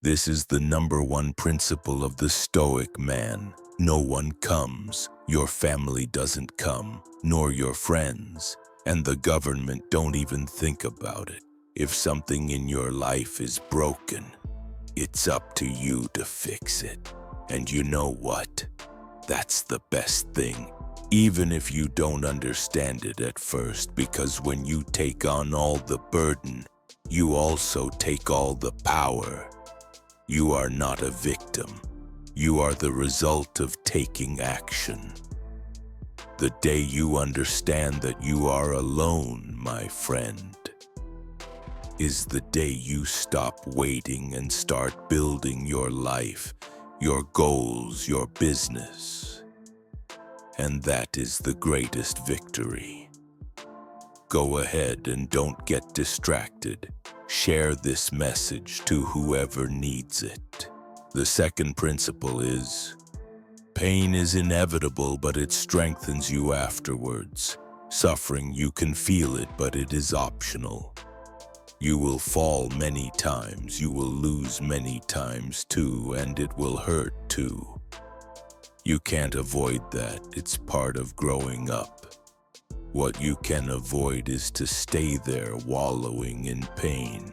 This is the number one principle of the Stoic Man. No one comes, your family doesn't come, nor your friends, and the government don't even think about it. If something in your life is broken, it's up to you to fix it. And you know what? That's the best thing, even if you don't understand it at first, because when you take on all the burden, you also take all the power. You are not a victim. You are the result of taking action. The day you understand that you are alone, my friend, is the day you stop waiting and start building your life, your goals, your business. And that is the greatest victory. Go ahead and don't get distracted. Share this message to whoever needs it. The second principle is, pain is inevitable, but it strengthens you afterwards. Suffering, you can feel it, but it is optional. You will fall many times, you will lose many times too, and it will hurt too. You can't avoid that, it's part of growing up. What you can avoid is to stay there wallowing in pain.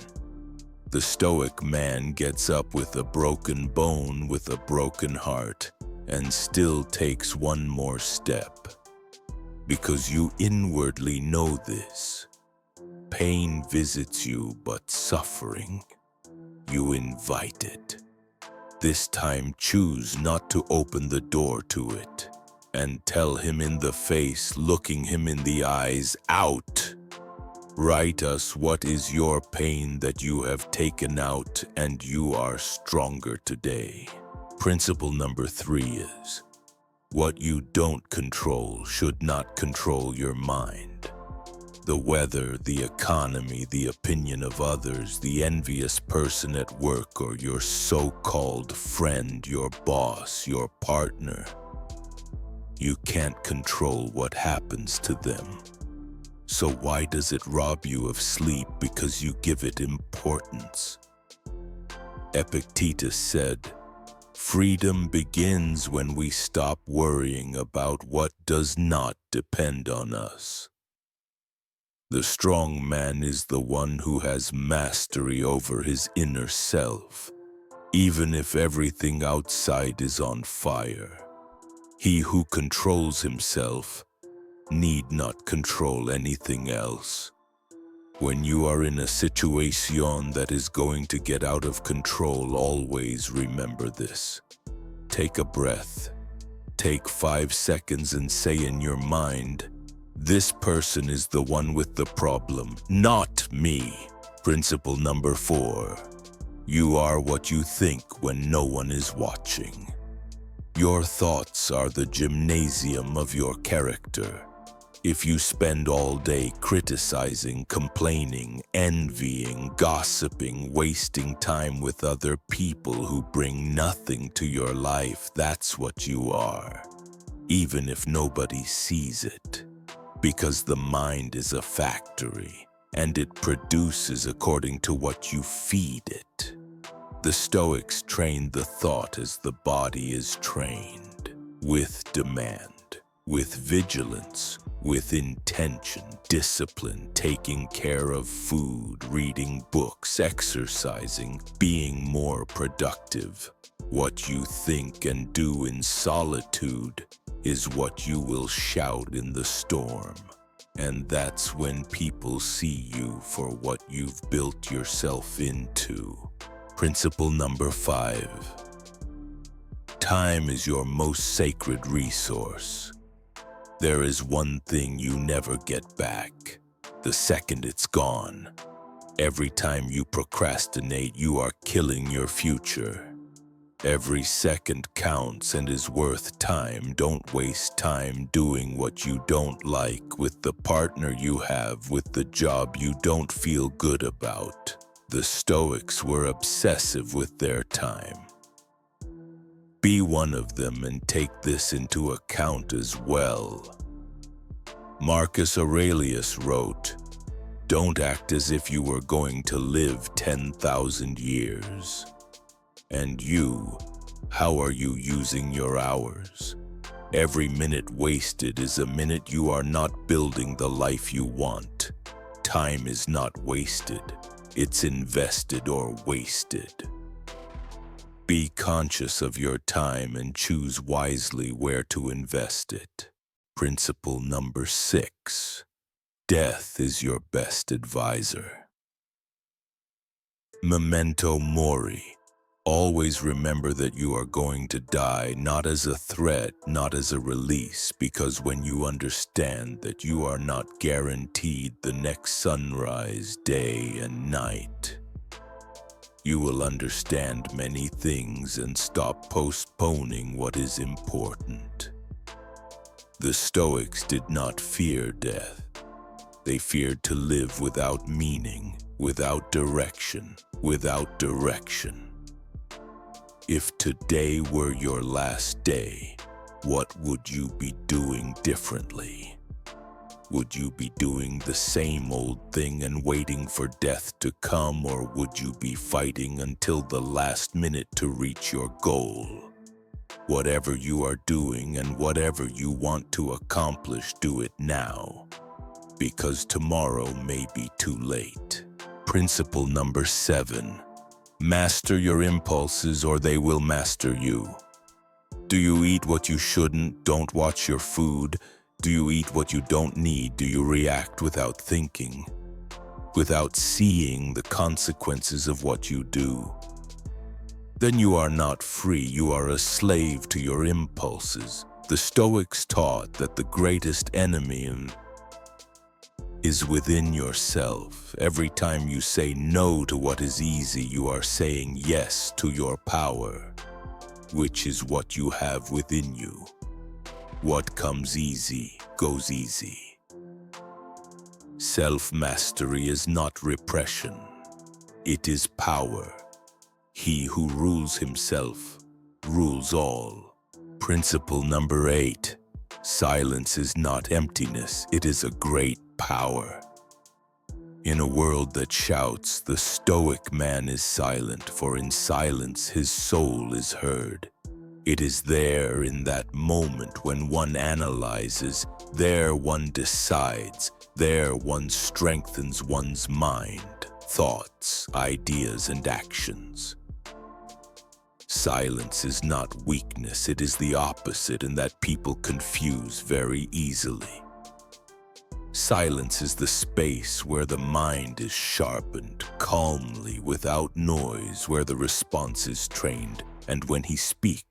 The Stoic Man gets up with a broken bone, with a broken heart, and still takes one more step. Because you inwardly know this. Pain visits you, but suffering, you invite it. This time choose not to open the door to it, and tell him in the face, looking him in the eyes, out. Write us what is your pain that you have taken out, and you are stronger today. Principle number 3 is, what you don't control should not control your mind. The weather, the economy, the opinion of others, the envious person at work, or your so-called friend, your boss, your partner. You can't control what happens to them. So why does it rob you of sleep because you give it importance? Epictetus said, freedom begins when we stop worrying about what does not depend on us. The strong man is the one who has mastery over his inner self, even if everything outside is on fire. He who controls himself need not control anything else. When you are in a situation that is going to get out of control, always remember this. Take a breath. Take 5 seconds and say in your mind, this person is the one with the problem, not me. Principle number 4. You are what you think when no one is watching. Your thoughts are the gymnasium of your character. If you spend all day criticizing, complaining, envying, gossiping, wasting time with other people who bring nothing to your life, that's what you are, even if nobody sees it. Because the mind is a factory, and it produces according to what you feed it. The Stoics trained the thought as the body is trained, with demand, with vigilance, with intention, discipline, taking care of food, reading books, exercising, being more productive. What you think and do in solitude is what you will shout in the storm. And that's when people see you for what you've built yourself into. Principle number 5. Time is your most sacred resource. There is one thing you never get back. The second it's gone. Every time you procrastinate, you are killing your future. Every second counts and is worth time. Don't waste time doing what you don't like, with the partner you have, with the job you don't feel good about. The Stoics were obsessive with their time. Be one of them and take this into account as well. Marcus Aurelius wrote, "Don't act as if you were going to live 10,000 years. And you, how are you using your hours? Every minute wasted is a minute you are not building the life you want. Time is not wasted, it's invested or wasted. Be conscious of your time and choose wisely where to invest it. Principle number 6. Death is your best advisor. Memento mori. Always remember that you are going to die, not as a threat, not as a release, because when you understand that you are not guaranteed the next sunrise, day, and night, you will understand many things and stop postponing what is important. The Stoics did not fear death. They feared to live without meaning, without direction, without direction. If today were your last day, what would you be doing differently? Would you be doing the same old thing and waiting for death to come, or would you be fighting until the last minute to reach your goal? Whatever you are doing and whatever you want to accomplish, do it now, because tomorrow may be too late. Principle number 7. Master your impulses or they will master you. Do you eat what you shouldn't? Don't watch your food. Do you eat what you don't need? Do you react without thinking, without seeing the consequences of what you do? Then you are not free, you are a slave to your impulses. The Stoics taught that the greatest enemy is within yourself. Every time you say no to what is easy, you are saying yes to your power, which is what you have within you. What comes easy goes easy. Self-mastery is not repression. It is power. He who rules himself rules all. Principle number 8. Silence is not emptiness, it is a great power. In a world that shouts, the Stoic man is silent, for in silence his soul is heard. It is there in that moment when one analyzes, there one decides, there one strengthens one's mind, thoughts, ideas, and actions. Silence is not weakness, it is the opposite, and that people confuse very easily. Silence is the space where the mind is sharpened, calmly, without noise, where the response is trained, and when he speaks,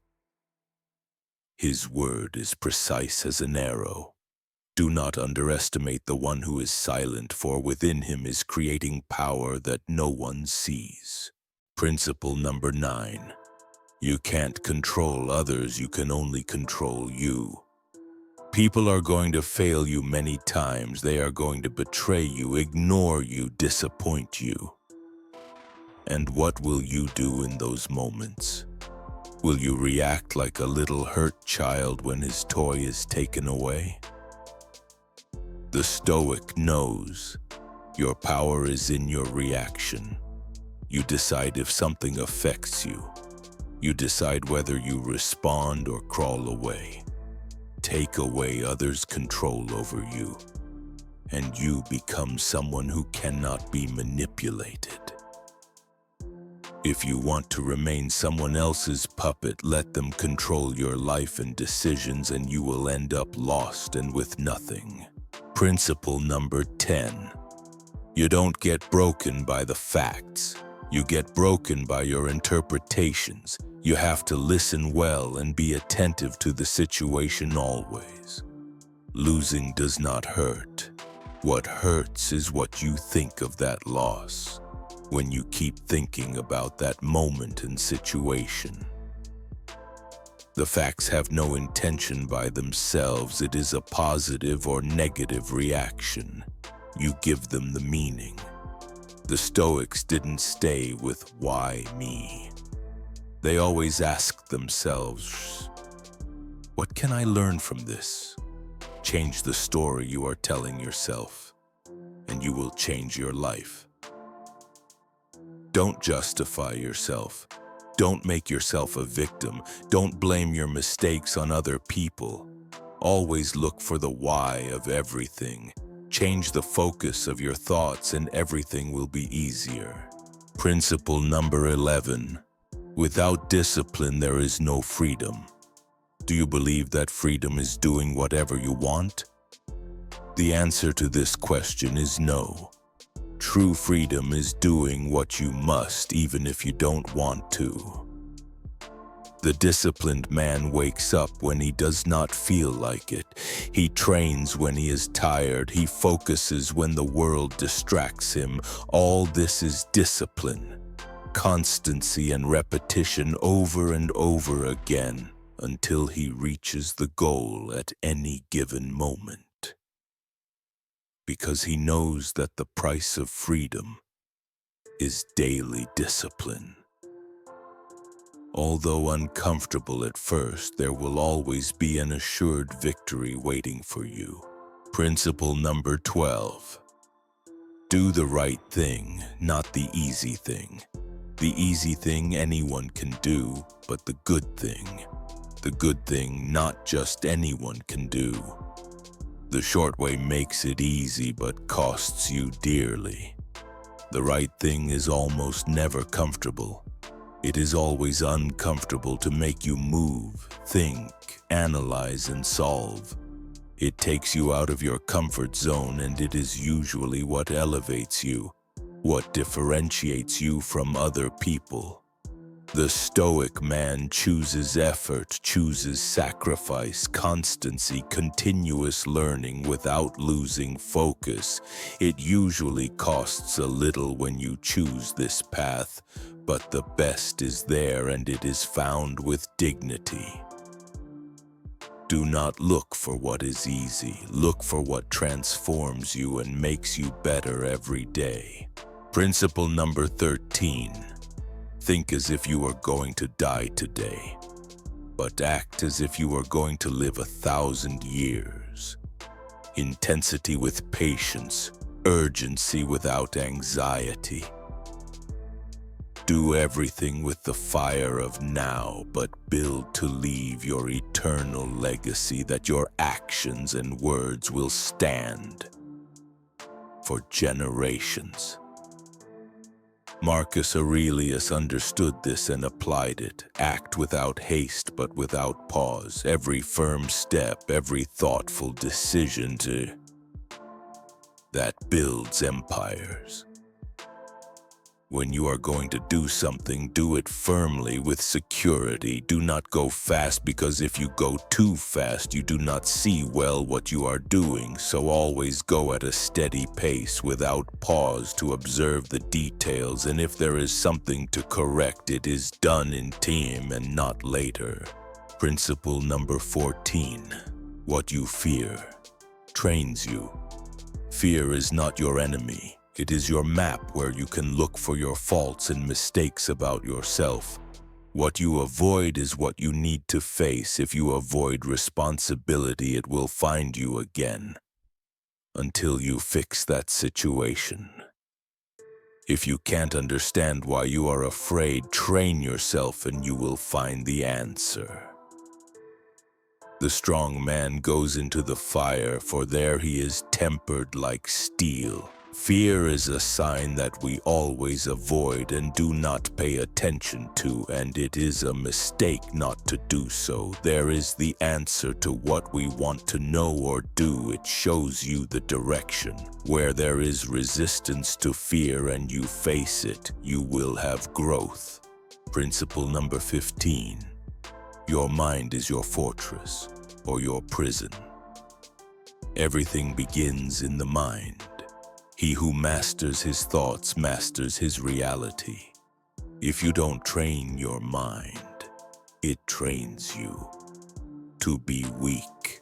his word is precise as an arrow. Do not underestimate the one who is silent, for within him is creating power that no one sees. Principle number 9. You can't control others, you can only control you. People are going to fail you many times. They are going to betray you, ignore you, disappoint you. And what will you do in those moments? Will you react like a little hurt child when his toy is taken away? The Stoic knows your power is in your reaction. You decide if something affects you. You decide whether you respond or crawl away. Take away others' control over you, and you become someone who cannot be manipulated. If you want to remain someone else's puppet, let them control your life and decisions, and you will end up lost and with nothing. Principle number 10. You don't get broken by the facts. You get broken by your interpretations. You have to listen well and be attentive to the situation always. Losing does not hurt. What hurts is what you think of that loss, when you keep thinking about that moment and situation. The facts have no intention by themselves. It is a positive or negative reaction. You give them the meaning. The Stoics didn't stay with why me. They always asked themselves, what can I learn from this? Change the story you are telling yourself, and you will change your life. Don't justify yourself. Don't make yourself a victim. Don't blame your mistakes on other people. Always look for the why of everything. Change the focus of your thoughts and everything will be easier. Principle number 11. Without discipline, there is no freedom. Do you believe that freedom is doing whatever you want? The answer to this question is no. True freedom is doing what you must even if you don't want to. The disciplined man wakes up when he does not feel like it. He trains when he is tired. He focuses when the world distracts him. All this is discipline. Constancy and repetition over and over again until he reaches the goal at any given moment. Because he knows that the price of freedom is daily discipline. Although uncomfortable at first, there will always be an assured victory waiting for you. Principle number 12. Do the right thing, not the easy thing. The easy thing anyone can do, but the good thing not just anyone can do. The short way makes it easy but costs you dearly. The right thing is almost never comfortable. It is always uncomfortable to make you move, think, analyze, and solve. It takes you out of your comfort zone, and it is usually what elevates you, what differentiates you from other people. The Stoic man chooses effort, chooses sacrifice, constancy, continuous learning without losing focus. It usually costs a little when you choose this path, but the best is there and it is found with dignity. Do not look for what is easy. Look for what transforms you and makes you better every day. Principle number 13. Think as if you are going to die today, but act as if you are going to live 1,000 years. Intensity with patience, urgency without anxiety. Do everything with the fire of now, but build to leave your eternal legacy that your actions and words will stand for generations. Marcus Aurelius understood this and applied it. Act without haste but without pause. Every firm step, every thoughtful decision that builds empires. When you are going to do something, do it firmly with security. Do not go fast, because if you go too fast, you do not see well what you are doing. So always go at a steady pace without pause to observe the details, and if there is something to correct, it is done in time and not later. Principle number 14. What you fear trains you. Fear is not your enemy. It is your map where you can look for your faults and mistakes about yourself. What you avoid is what you need to face. If you avoid responsibility, it will find you again until you fix that situation. If you can't understand why you are afraid, train yourself and you will find the answer. The strong man goes into the fire, for there he is tempered like steel. Fear is a sign that we always avoid and do not pay attention to, and it is a mistake not to do so. There is the answer to what we want to know or do. It shows you the direction. Where there is resistance to fear and you face it, you will have growth. Principle number 15. Your mind is your fortress or your prison. Everything begins in the mind. He who masters his thoughts masters his reality. If you don't train your mind, it trains you to be weak,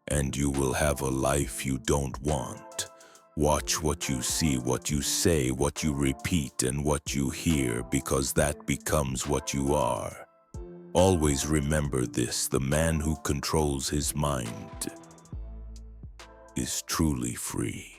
and you will have a life you don't want. Watch what you see, what you say, what you repeat, and what you hear, because that becomes what you are. Always remember this: the man who controls his mind is truly free.